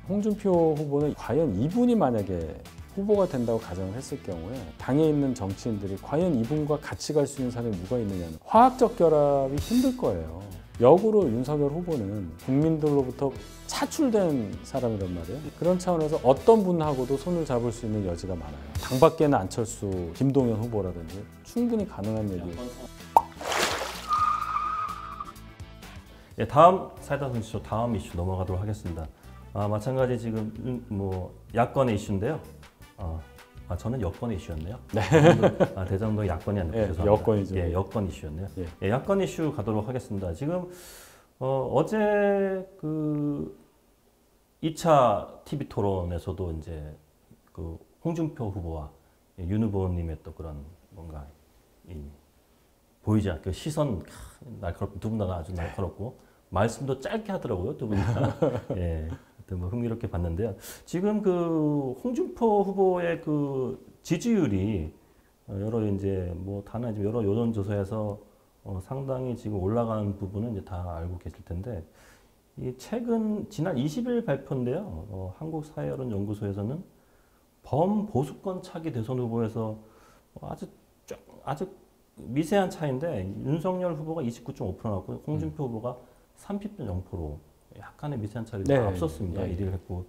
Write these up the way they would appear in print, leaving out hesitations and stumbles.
홍준표 후보는 과연 이분이 만약에 후보가 된다고 가정을 했을 경우에 당에 있는 정치인들이 과연 이분과 같이 갈 수 있는 사람이 누가 있느냐는 화학적 결합이 힘들 거예요. 역으로 윤석열 후보는 국민들로부터 차출된 사람이란 말이에요. 그런 차원에서 어떤 분하고도 손을 잡을 수 있는 여지가 많아요. 당 밖에는 안철수, 김동연 후보라든지 충분히 가능한 얘기예요. 예, 다음 사이다 선수 다음 이슈 넘어가도록 하겠습니다. 마찬가지 지금 뭐 야권의 이슈인데요. 저는 여권의 이슈였네요. 네. 대장동 야권이 아니고 네, 여권이죠. 예, 여권 이슈였네요. 예. 예, 야권 이슈 가도록 하겠습니다. 지금 어제 그 2차 TV 토론에서도 이제 그 홍준표 후보와 윤 후보님의 또 그런 뭔가 보이지 않게 시선 날카롭고 두 분 다 아주 날카롭고 말씀도 짧게 하더라고요, 두 분이 다. 예. 뭐 흥미롭게 봤는데요. 지금 그 홍준표 후보의 그 지지율이 여러 이제 뭐 다른 여러 여론조사에서 상당히 지금 올라가는 부분은 이제 다 알고 계실 텐데 이 최근 지난 20일 발표인데요. 한국사회여론연구소에서는 범보수권 차기 대선 후보에서 아주 미세한 차이인데 윤석열 후보가 29.5% 나왔고 홍준표 후보가 30.0% 약간의 미세한 차이로 네, 앞섰습니다. 네. 1위를 했고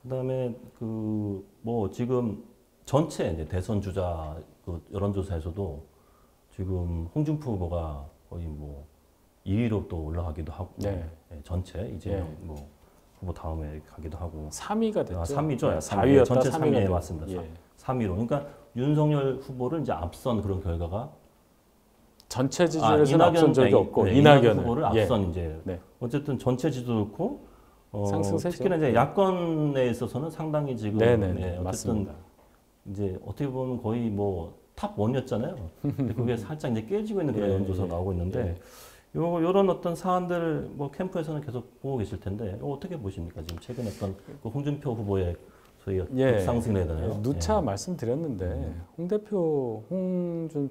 그다음에 그 뭐 지금 전체 이제 대선 주자 그 여론조사에서도 지금 홍준표 후보가 거의 뭐 2위로 또 올라가기도 하고 네. 예, 전체 이재명 뭐 후보 다음에 가기도 하고 3위가 됐죠. 3위죠. 4위였다 전체 3위에 3위가 맞습니다. 예. 3위로. 그러니까 윤석열 후보를 이제 앞선 그런 결과가 전체 지지율에서는 앞선 적이 없고 네, 이낙연 후보를 앞선 이제 네. 어쨌든 전체 지지도 그렇고 상승세죠. 특히나 이제 야권에 있어서는 상당히 지금 어쨌든 맞습니다. 이제 어떻게 보면 거의 뭐 탑 1이었잖아요. 근데 그게 살짝 이제 깨지고 있는 그런 여론조사 나오고 있는데 요런 어떤 사안들 뭐 캠프에서는 계속 보고 계실 텐데 어떻게 보십니까? 지금 최근 어떤 그 홍준표 후보의 소위 급상승을 해야 되나요? 누차 말씀드렸는데 홍준표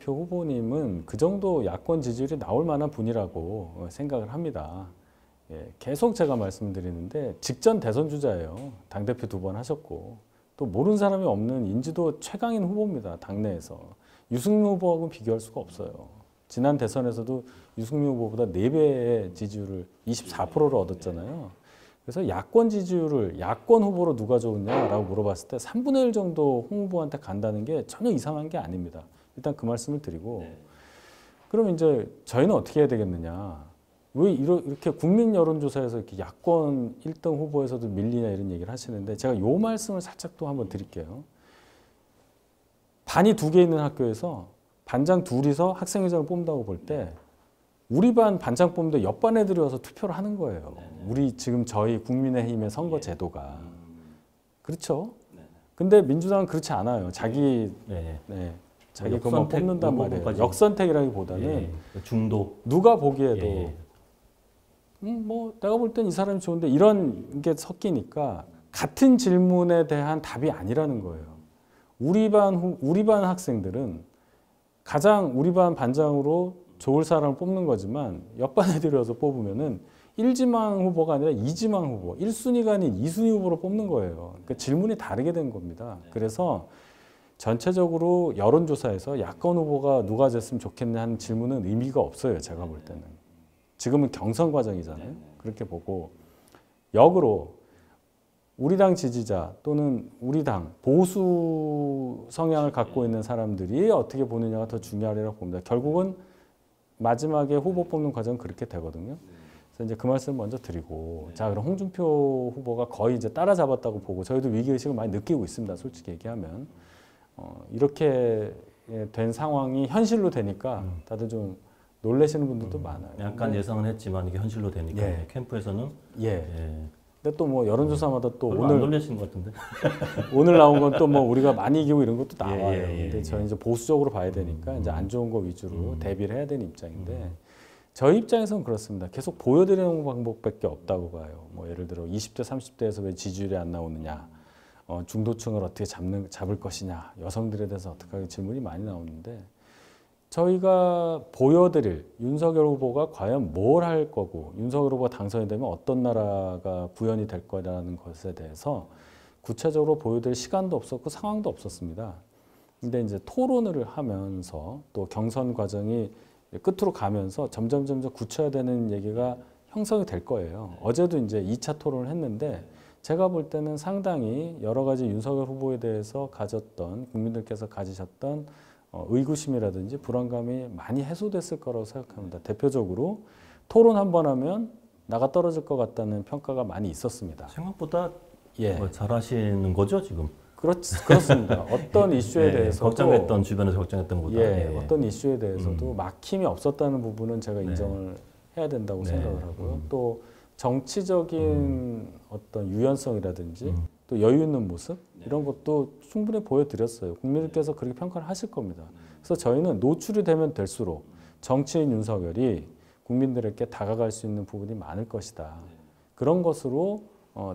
후보님은 그 정도 야권 지지율이 나올 만한 분이라고 생각을 합니다. 계속 제가 말씀드리는데 직전 대선 주자예요. 당대표 2번 하셨고 또 모르는 사람이 없는 인지도 최강인 후보입니다. 당내에서. 유승민 후보하고는 비교할 수가 없어요. 지난 대선에서도 유승민 후보보다 4배의 지지율을 24%를 얻었잖아요. 그래서 야권 지지율을 야권 후보로 누가 좋으냐라고 물어봤을 때 3분의 1 정도 홍 후보한테 간다는 게 전혀 이상한 게 아닙니다. 일단 그 말씀을 드리고 그럼 이제 저희는 어떻게 해야 되겠느냐. 왜 이렇게 국민 여론조사에서 이렇게 야권 1등 후보에서도 밀리냐 이런 얘기를 하시는데 제가 요 말씀을 살짝 또 한번 드릴게요. 반이 2개 있는 학교에서 반장 둘이서 학생회장을 뽑는다고 볼 때 우리 반 반장 뽑는데 옆반 애들이 와서 투표를 하는 거예요. 우리 지금 저희 국민의힘의 선거 제도가. 그렇죠? 근데 민주당은 그렇지 않아요. 자기 그만 뽑는단 말이에요. 역선택이라기보다는 중도. 누가 보기에도 뭐 내가 볼 땐 이 사람이 좋은데 이런 게 섞이니까 같은 질문에 대한 답이 아니라는 거예요. 우리 반 학생들은 가장 우리 반 반장으로 좋을 사람을 뽑는 거지만 옆반 애들이 와서 뽑으면은 1지망 후보가 아니라 2지망 후보, 1순위가 아닌 2순위 후보로 뽑는 거예요. 그러니까 질문이 다르게 된 겁니다. 그래서 전체적으로 여론조사에서 야권 후보가 누가 됐으면 좋겠냐 하는 질문은 의미가 없어요. 제가 볼 때는. 지금은 경선 과정이잖아요. 그렇게 보고 역으로 우리 당 지지자 또는 우리 당 보수 성향을 갖고 있는 사람들이 어떻게 보느냐가 더 중요하리라고 봅니다. 결국은 마지막에 후보 뽑는 과정은 그렇게 되거든요. 그래서 이제 그 말씀 먼저 드리고 자 그럼 홍준표 후보가 거의 이제 따라잡았다고 보고 저희도 위기의식을 많이 느끼고 있습니다. 솔직히 얘기하면 이렇게 된 상황이 현실로 되니까 다들 좀 놀라시는 분들도 많아요. 약간 예상은 했지만 이게 현실로 되니까 캠프에서는 근데 또 뭐 여론조사마다 또 오늘 안 놀라신 것 같은데 오늘 나온 건 또 뭐 우리가 많이 이기고 이런 것도 나와요. 근데 저희 이제 보수적으로 봐야 되니까 이제 안 좋은 거 위주로 대비를 해야 되는 입장인데 저희 입장에서는 그렇습니다. 계속 보여드리는 방법밖에 없다고 봐요. 뭐 예를 들어 20대, 30대에서 왜 지지율이 안 나오느냐, 중도층을 어떻게 잡을 것이냐, 여성들에 대해서 어떻게 하게 질문이 많이 나오는데 저희가 보여드릴 윤석열 후보가 과연 뭘 할 거고 윤석열 후보가 당선이 되면 어떤 나라가 구현이 될 거라는 것에 대해서 구체적으로 보여드릴 시간도 없었고 상황도 없었습니다. 근데 이제 토론을 하면서 또 경선 과정이 끝으로 가면서 점점 구체화되는 얘기가 형성이 될 거예요. 어제도 이제 2차 토론을 했는데 제가 볼 때는 상당히 여러 가지 윤석열 후보에 대해서 가졌던 국민들께서 가지셨던 의구심이라든지 불안감이 많이 해소됐을 거라고 생각합니다. 대표적으로 토론 한 번 하면 나가 떨어질 것 같다는 평가가 많이 있었습니다. 생각보다 예. 뭐 잘하시는 거죠 지금? 그렇습니다. 어떤 이슈에 대해서도 걱정했던 주변에서 걱정했던 것보다 어떤 이슈에 대해서도 막힘이 없었다는 부분은 제가 인정을 해야 된다고 생각을 하고요. 또 정치적인 어떤 유연성이라든지 또 여유 있는 모습 이런 것도 충분히 보여드렸어요. 국민들께서 그렇게 평가를 하실 겁니다. 그래서 저희는 노출이 되면 될수록 정치인 윤석열이 국민들에게 다가갈 수 있는 부분이 많을 것이다. 그런 것으로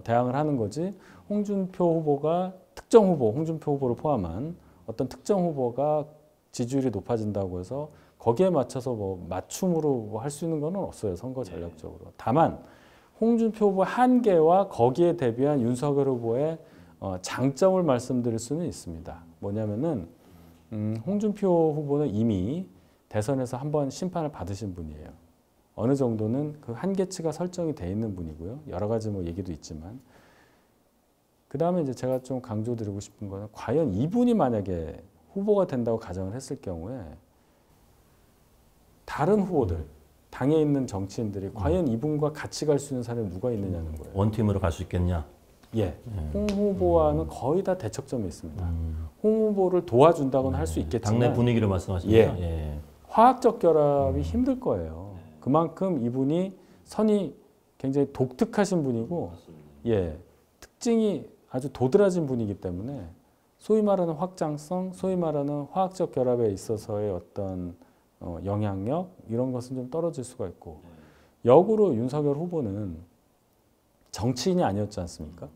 대항을 하는 거지 홍준표 후보가 특정 후보, 홍준표 후보를 포함한 어떤 특정 후보가 지지율이 높아진다고 해서 거기에 맞춰서 뭐 맞춤으로 할 수 있는 건 없어요. 선거 전략적으로. 다만 홍준표 후보의 한계와 거기에 대비한 윤석열 후보의 장점을 말씀드릴 수는 있습니다. 뭐냐면은 홍준표 후보는 이미 대선에서 한번 심판을 받으신 분이에요. 어느 정도는 그 한계치가 설정이 돼 있는 분이고요. 여러 가지 뭐 얘기도 있지만 그 다음에 이제 제가 좀 강조드리고 싶은 거는 과연 이분이 만약에 후보가 된다고 가정을 했을 경우에 다른 후보들 당에 있는 정치인들이 과연 이분과 같이 갈 수 있는 사람이 누가 있느냐는 거예요. 원팀으로 갈 수 있겠냐? 예. 홍 후보와는 거의 다 대척점이 있습니다. 홍 후보를 도와준다고는 할 수 있겠지만 당내 분위기를 말씀하시는 거죠? 예. 화학적 결합이 힘들 거예요. 그만큼 이분이 선이 굉장히 독특하신 분이고 특징이 아주 도드라진 분이기 때문에 소위 말하는 확장성, 소위 말하는 화학적 결합에 있어서의 어떤 영향력 이런 것은 좀 떨어질 수가 있고 역으로 윤석열 후보는 정치인이 아니었지 않습니까?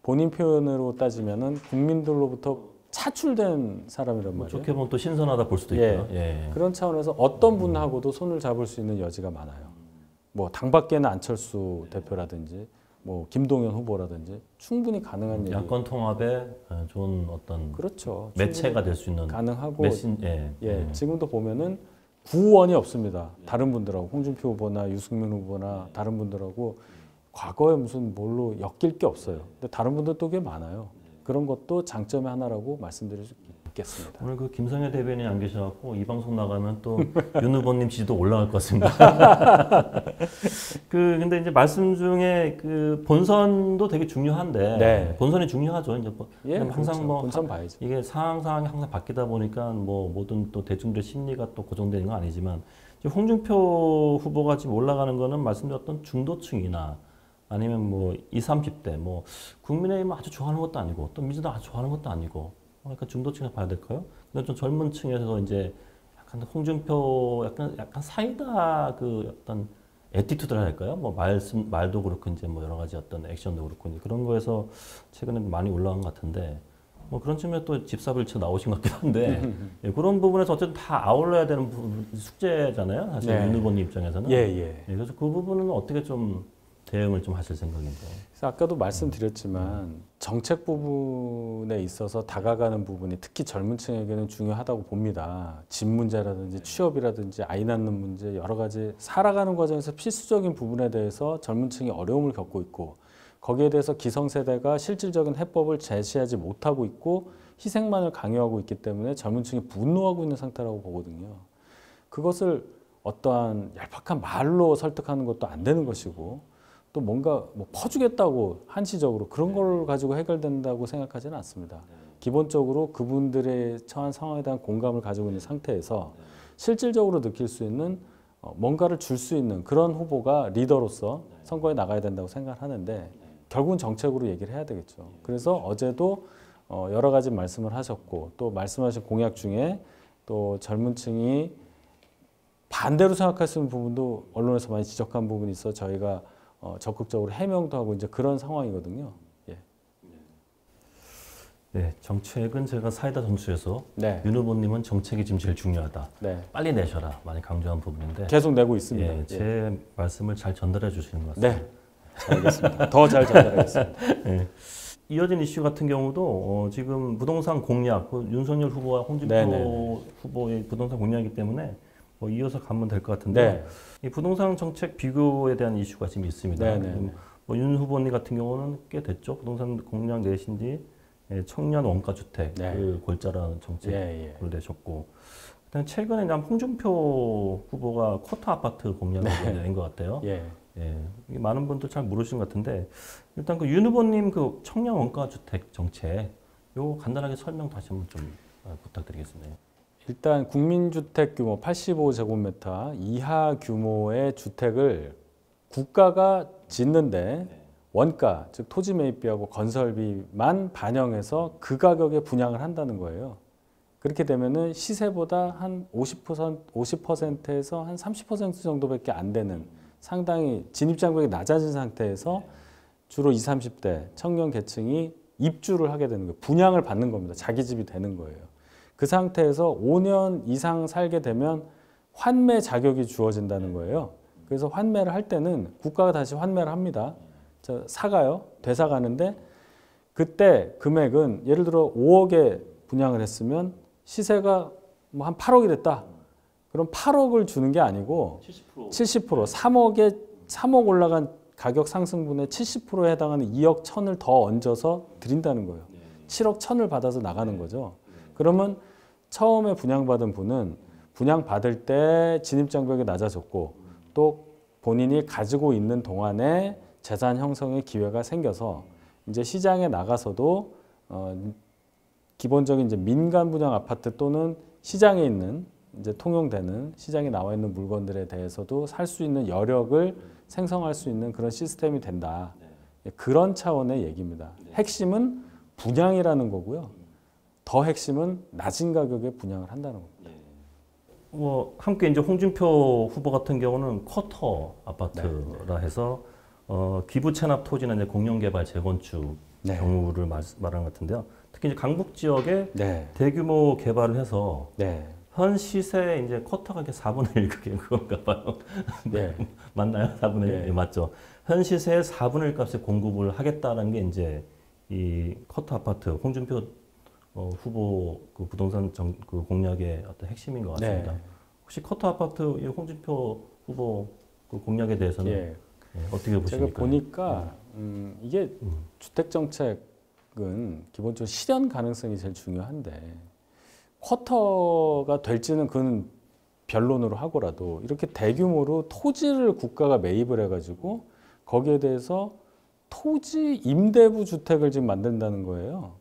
본인 표현으로 따지면은 국민들로부터 차출된 사람이란 말이에요. 좋게 보면 또 신선하다 볼 수도 있고요. 그런 차원에서 어떤 분하고도 손을 잡을 수 있는 여지가 많아요. 뭐 당밖에는 안철수 대표라든지 뭐 김동연 후보라든지 충분히 가능한 얘기. 야권 통합에 좋은 어떤 그렇죠. 매체가 될 수 있는 가능하고 지금도 보면은 구원이 없습니다. 다른 분들하고 홍준표 후보나 유승민 후보나 다른 분들하고 과거에 무슨 뭘로 엮일 게 없어요. 근데 다른 분들도 꽤 많아요. 그런 것도 장점의 하나라고 말씀드릴 수 있겠습니다. 오늘 그 김성애 대변인이 안 계셔갖고 이 방송 나가면 또 윤 후보님 지지도 올라갈 것 같습니다. 근데 이제 말씀 중에 그 본선도 되게 중요한데 본선이 중요하죠. 이제 항상 그렇죠. 뭐 본선 봐야죠. 이게 상황이 항상 바뀌다 보니까 뭐 모든 또 대중들의 심리가 또 고정되는 건 아니지만 홍준표 후보가 지금 올라가는 거는 말씀드렸던 중도층이나 아니면 뭐 20, 30대 뭐 국민의힘 아주 좋아하는 것도 아니고 또 민주당 아주 좋아하는 것도 아니고 그러니까 중도층에 봐야 될까요? 근데 좀 젊은 층에서 이제 약간 홍준표 약간 사이다 그 어떤 애티튜드라 할까요? 뭐 말도 그렇고 이제 뭐 여러 가지 어떤 액션도 그렇고 그런 거에서 최근에 많이 올라간 것 같은데 뭐 그런 측면에 또 집사불쳐 나오신 것 같기도 한데 그런 부분에서 어쨌든 다 아울러야 되는 숙제잖아요. 사실 윤 후보님 입장에서는. 그래서 그 부분은 어떻게 좀 대응을 좀 하실 생각인가요? 그래서 아까도 말씀드렸지만 정책 부분에 있어서 다가가는 부분이 특히 젊은 층에게는 중요하다고 봅니다. 집 문제라든지 취업이라든지 아이 낳는 문제 여러 가지 살아가는 과정에서 필수적인 부분에 대해서 젊은 층이 어려움을 겪고 있고 거기에 대해서 기성세대가 실질적인 해법을 제시하지 못하고 있고 희생만을 강요하고 있기 때문에 젊은 층이 분노하고 있는 상태라고 보거든요. 그것을 어떠한 얄팍한 말로 설득하는 것도 안 되는 것이고 또 뭔가 뭐 퍼주겠다고 한시적으로 그런 걸 가지고 해결된다고 생각하지는 않습니다. 기본적으로 그분들의 처한 상황에 대한 공감을 가지고 있는 상태에서 실질적으로 느낄 수 있는 뭔가를 줄 수 있는 그런 후보가 리더로서 선거에 나가야 된다고 생각하는데 결국은 정책으로 얘기를 해야 되겠죠. 그래서 어제도 여러 가지 말씀을 하셨고 또 말씀하신 공약 중에 또 젊은 층이 반대로 생각할 수 있는 부분도 언론에서 많이 지적한 부분이 있어 저희가 적극적으로 해명도 하고 이제 그런 상황이거든요. 네, 정책은 제가 사이다 전투에서 네. 윤 후보님은 정책이 지금 제일 중요하다. 네. 빨리 내셔라. 많이 강조한 부분인데 계속 내고 있습니다. 예, 제 말씀을 잘 전달해 주시는 것 같습니다. 네. 알겠습니다. 더 잘 전달하겠습니다. 예. 이어진 이슈 같은 경우도 지금 부동산 공약, 윤석열 후보와 홍준표 네네. 후보의 부동산 공약이기 때문에 이어서 가면 될 것 같은데 네. 이 부동산 정책 비교에 대한 이슈가 지금 있습니다. 네네. 지금 윤 후보님 같은 경우는 꽤 됐죠. 부동산 공약 내신 뒤 청년 원가 주택 네. 그 골자라는 정책을 예, 예. 내셨고, 그다음에 최근에 홍준표 후보가 쿼터 아파트 공약을 낸 것 같아요. 예. 예, 이게 많은 분들 잘 모르시는 것 같은데 일단 그 윤 후보님 그 청년 원가 주택 정책 요 간단하게 설명 다시 한번 좀 부탁드리겠습니다. 일단 국민주택 규모 85제곱미터 이하 규모의 주택을 국가가 짓는데 원가, 즉 토지 매입비하고 건설비만 반영해서 그 가격에 분양을 한다는 거예요. 그렇게 되면은 시세보다 한 50%에서 한 30% 정도밖에 안 되는 상당히 진입장벽이 낮아진 상태에서 주로 20, 30대 청년 계층이 입주를 하게 되는 거예요. 분양을 받는 겁니다. 자기 집이 되는 거예요. 그 상태에서 5년 이상 살게 되면 환매 자격이 주어진다는 거예요. 그래서 환매를 할 때는 국가가 다시 환매를 합니다. 사가요. 되사가는데 그때 금액은 예를 들어 5억에 분양을 했으면 시세가 뭐 한 8억이 됐다. 그럼 8억을 주는 게 아니고 70%, 3억 올라간 가격 상승분의 70%에 해당하는 2억 1천을 더 얹어서 드린다는 거예요. 7억 1천을 받아서 나가는 거죠. 그러면 처음에 분양받은 분은 분양받을 때 진입장벽이 낮아졌고 또 본인이 가지고 있는 동안에 재산 형성의 기회가 생겨서 이제 시장에 나가서도 기본적인 이제 민간 분양 아파트 또는 시장에 있는 이제 통용되는 시장에 나와 있는 물건들에 대해서도 살 수 있는 여력을 생성할 수 있는 그런 시스템이 된다. 그런 차원의 얘기입니다. 핵심은 분양이라는 거고요. 더 핵심은 낮은 가격에 분양을 한다는 겁니다. 함께 이제 홍준표 후보 같은 경우는 쿼터 아파트라 해서 기부 체납 토지나 이제 공영개발 재건축 경우를 말하는 것 같은데요. 특히 이제 강북 지역에 대규모 개발을 해서 현 시세 이제 쿼터 가격 4분의 1 그게 그건가 봐요. 맞나요? 4분의 1 맞죠. 현 시세의 4분의 1 값에 공급을 하겠다는 게 이제 이 쿼터 아파트 홍준표 후보 그 부동산 그 공약의 어떤 핵심인 것 같습니다. 혹시 쿼터 아파트 이 홍준표 후보 그 공약에 대해서는 어떻게 보십니까? 제가 보니까 이게 주택 정책은 기본적으로 실현 가능성이 제일 중요한데 쿼터가 될지는 그건 변론으로 하고라도 이렇게 대규모로 토지를 국가가 매입을 해가지고 거기에 대해서 토지 임대부 주택을 지금 만든다는 거예요.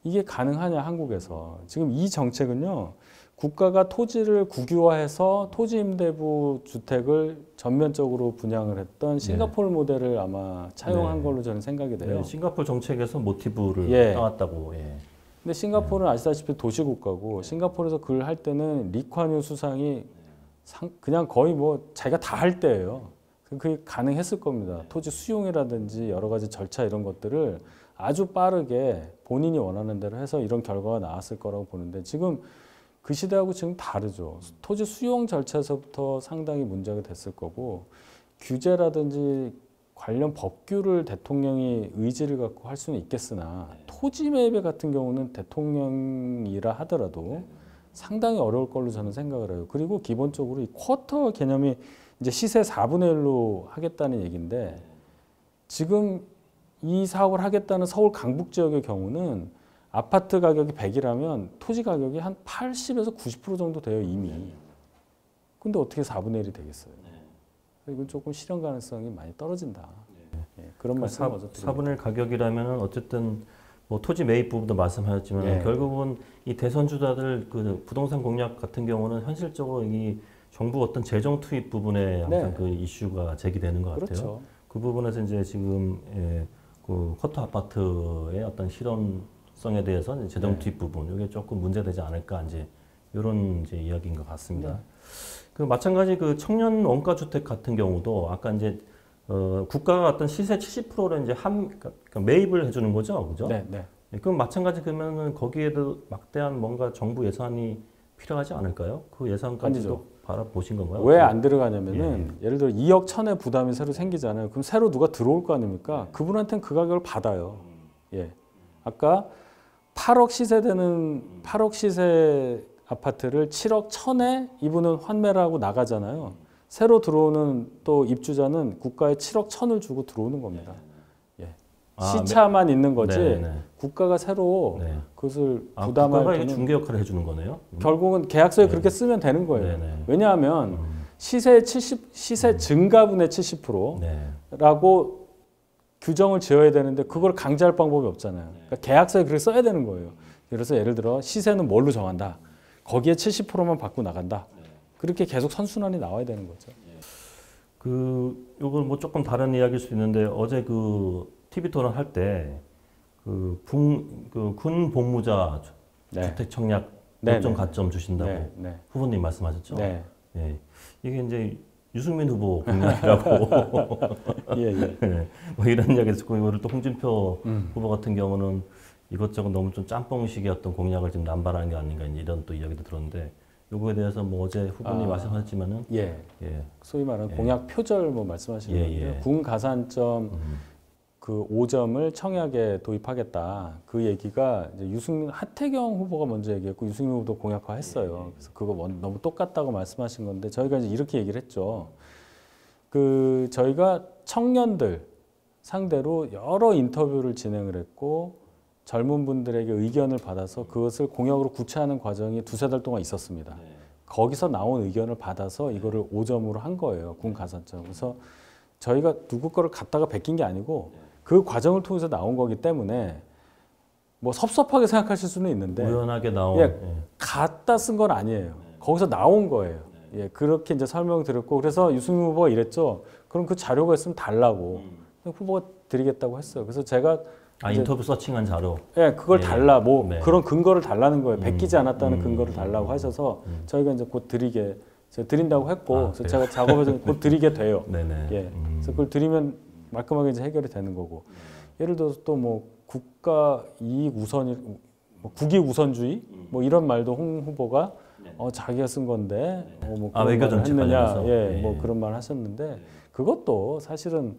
이게 가능하냐 한국에서. 지금 이 정책은요. 국가가 토지를 국유화해서 토지 임대부 주택을 전면적으로 분양을 했던 싱가포르 모델을 아마 차용한 걸로 저는 생각이 돼요. 싱가포르 정책에서 모티브를 따왔다고. 근데 싱가포르는 아시다시피 도시국가고 싱가포르에서 그걸 할 때는 리콴유 수상이 그냥 거의 뭐 자기가 다 할 때예요. 그게 가능했을 겁니다. 토지 수용이라든지 여러 가지 절차 이런 것들을 아주 빠르게 본인이 원하는 대로 해서 이런 결과가 나왔을 거라고 보는데 지금 그 시대하고 지금 다르죠. 토지 수용 절차에서부터 상당히 문제가 됐을 거고 규제라든지 관련 법규를 대통령이 의지를 갖고 할 수는 있겠으나 토지 매입 같은 경우는 대통령이라 하더라도 상당히 어려울 걸로 저는 생각을 해요. 그리고 기본적으로 이 쿼터 개념이 이제 시세 4분의 1로 하겠다는 얘기인데 지금 이 사업을 하겠다는 서울 강북 지역의 경우는 아파트 가격이 100이라면 토지 가격이 한 80에서 90% 정도 돼요 이미. 근데 어떻게 4분의 1이 되겠어요? 이건 조금 실현 가능성이 많이 떨어진다. 그런 말씀 먼저 드립니다. 4분의 1 가격이라면 어쨌든 뭐 토지 매입 부분도 말씀하셨지만 결국은 이 대선 주자들 그 부동산 공약 같은 경우는 현실적으로 이 정부 어떤 재정 투입 부분에 항상 그 이슈가 제기되는 것 같아요. 그 부분에서 이제 지금 그 쿼터 아파트의 어떤 실현성에 대해서 이제 재정 투입 부분 이게 조금 문제되지 않을까 이제 이런 이제 이야기인 것 같습니다. 그 마찬가지 그 청년 원가 주택 같은 경우도 아까 이제 국가가 어떤 시세 70%를 이제 그러니까 매입을 해주는 거죠, 그죠? 그럼 마찬가지 그러면은 거기에도 막대한 뭔가 정부 예산이 필요하지 않을까요? 그 예산까지도 바라보신 건가요? 왜 안 들어가냐면은 예를 들어 2억 천의 부담이 새로 생기잖아요. 그럼 새로 누가 들어올 거 아닙니까? 그분한테는 그 가격을 받아요. 예. 아까 8억 시세 아파트를 7억 천에 이분은 환매를 하고 나가잖아요. 새로 들어오는 또 입주자는 국가에 7억 천을 주고 들어오는 겁니다. 예. 시차만 있는 거지 국가가 새로 그것을 부담할 국가가 돈은 중개 역할을 해주는 거네요. 결국은 계약서에 그렇게 쓰면 되는 거예요. 왜냐하면 시세 증가분의 70%라고 규정을 지어야 되는데 그걸 강제할 방법이 없잖아요. 그러니까 계약서에 그렇게 써야 되는 거예요. 그래서 예를 들어 시세는 뭘로 정한다. 거기에 70%만 받고 나간다. 그렇게 계속 선순환이 나와야 되는 거죠. 요걸 뭐 조금 다른 이야기일 수 있는데 어제 그 TV 토론 할 때 군 복무자 주택 청약 요점 가점 주신다고 후보님 말씀하셨죠? 예. 이게 이제 유승민 후보 공약이라고 뭐 이런 이야기를 듣고 이거를 또 홍준표 후보 같은 경우는 이것저것 너무 좀 짬뽕식의 어떤 공약을 지금 남발하는 게 아닌가 이런 또 이야기도 들었는데 요거에 대해서 뭐 어제 후보님 말씀하셨지만은 소위 말하는 공약 표절 뭐 말씀하시는 건데요. 군 가산점 그 5점을 청약에 도입하겠다. 그 얘기가 이제 하태경 후보가 먼저 얘기했고 유승민 후보도 공약화했어요. 그래서 그거 너무 똑같다고 말씀하신 건데 저희가 이제 이렇게 얘기를 했죠. 그 저희가 청년들 상대로 여러 인터뷰를 진행을 했고 젊은 분들에게 의견을 받아서 그것을 공약으로 구체화하는 과정이 2-3달 동안 있었습니다. 거기서 나온 의견을 받아서 이거를 5점으로 한 거예요. 군 가산점. 그래서 저희가 누구 거를 갖다가 베낀 게 아니고 그 과정을 통해서 나온 거기 때문에 뭐 섭섭하게 생각하실 수는 있는데 우연하게 나온 갖다 쓴 건 아니에요. 거기서 나온 거예요. 그렇게 이제 설명드렸고 그래서 유승민 후보가 이랬죠. 그럼 그 자료가 있으면 달라고 후보가 드리겠다고 했어요. 그래서 제가 인터뷰 서칭한 자료. 그걸 달라. 뭐 그런 근거를 달라는 거예요. 베끼지 않았다는 근거를 달라고 하셔서 저희가 이제 곧 드린다고 했고 그래서 제가 작업해서 곧 드리게 돼요. 그래서 그걸 드리면 말끔하게 이제 해결이 되는 거고. 예를 들어서 또 뭐 국가 이익 우선, 뭐 국익 우선주의 뭐 이런 말도 홍 후보가 자기가 쓴 건데 뭐 그런 말 했느냐, 뭐 그런 말 하셨는데 그것도 사실은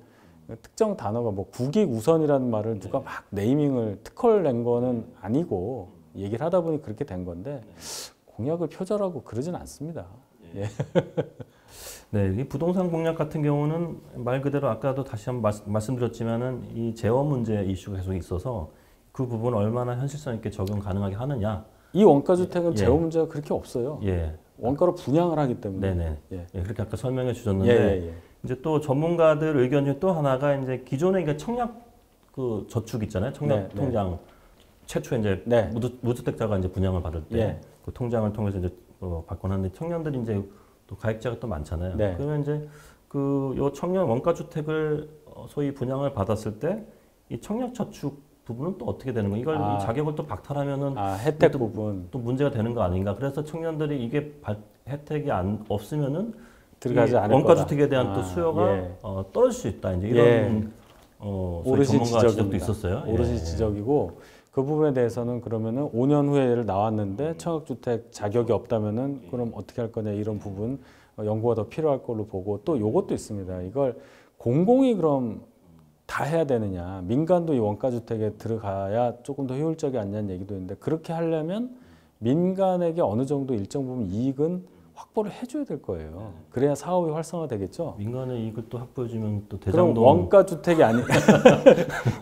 특정 단어가 뭐 국익 우선이라는 말을 누가 막 네이밍을 특허를 낸 거는 아니고 얘기를 하다 보니 그렇게 된 건데 공약을 표절하고 그러진 않습니다. 이 부동산 공약 같은 경우는 말 그대로 아까도 다시 한번 말씀드렸지만은 이 재원 문제 이슈가 계속 있어서 그 부분을 얼마나 현실성 있게 적용 가능하게 하느냐. 이 원가 주택은 재원 문제가 그렇게 없어요. 원가로 분양을 하기 때문에. 그렇게 아까 설명해 주셨는데 이제 또 전문가들 의견 중에 또 하나가 이제 기존의 그 청약 그 저축 있잖아요. 청약 통장 최초에 이제 무주택자가 이제 분양을 받을 때 그 통장을 통해서 이제 받곤 하는데 청년들이 이제 또 가입자가 또 많잖아요. 그러면 이제 요 청년 원가 주택을 소위 분양을 받았을 때 이 청약 저축 부분은 또 어떻게 되는 거예요? 이걸 이 자격을 또 박탈하면은 혜택 부분 또 문제가 되는 거 아닌가? 그래서 청년들이 이게 혜택이 없으면은 들어가지 않을 원가 주택에 대한 또 수요가 떨어질 수 있다. 이제 이런 오롯이 전문가 지적도 있었어요. 오롯이 지적이고. 그 부분에 대해서는 그러면은 5년 후에 예를 나왔는데 청약주택 자격이 없다면은 그럼 어떻게 할 거냐 이런 부분 연구가 더 필요할 걸로 보고 또 요것도 있습니다. 이걸 공공이 그럼 다 해야 되느냐 민간도 이 원가주택에 들어가야 조금 더 효율적이 않냐는 얘기도 있는데 그렇게 하려면 민간에게 어느 정도 일정 부분 이익은 확보를 해줘야 될 거예요. 그래야 사업이 활성화되겠죠. 민간의 이익을 또 확보해주면 또 대장동. 그럼 원가주택이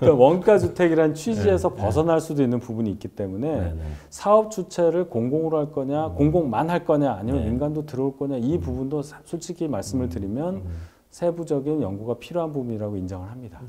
원가주택이란 취지에서 벗어날 수도 있는 부분이 있기 때문에 사업 주체를 공공으로 할 거냐, 공공만 할 거냐, 아니면 민간도 들어올 거냐 이 부분도 솔직히 말씀을 드리면 세부적인 연구가 필요한 부분이라고 인정을 합니다.